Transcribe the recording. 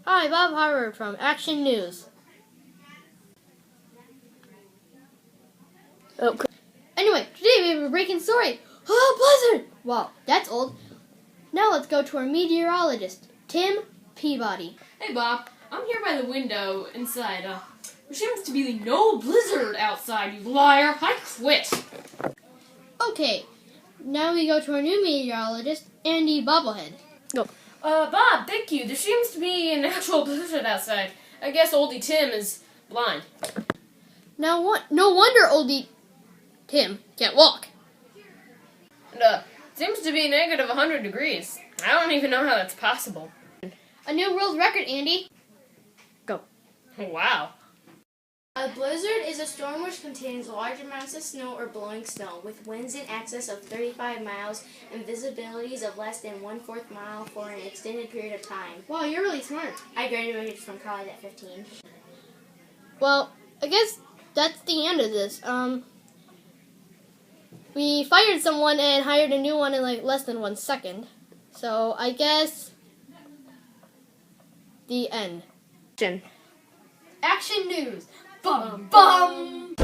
Hi, Bob Harvard from Action News. Oh, anyway, today we have a breaking story. Oh, blizzard! Wow, that's old. Now let's go to our meteorologist, Tim Peabody. Hey Bob, I'm here by the window inside. There seems to be no blizzard outside, you liar. I quit. Okay, now we go to our new meteorologist, Andy Bobblehead. Go. Bob, thank you. There seems to be an actual blizzard outside. I guess oldie Tim is blind. Now no wonder oldie Tim can't walk. And, seems to be negative 100 degrees. I don't even know how that's possible. A new world record, Andy. Go. Wow. A blizzard is a storm which contains large amounts of snow or blowing snow, with winds in excess of 35 miles and visibilities of less than 1/4 mile for an extended period of time. Wow, you're really smart. I graduated from college at 15. Well, I guess that's the end of this. We fired someone and hired a new one in like less than 1 second. So I guess the end. Action News. Bum bum.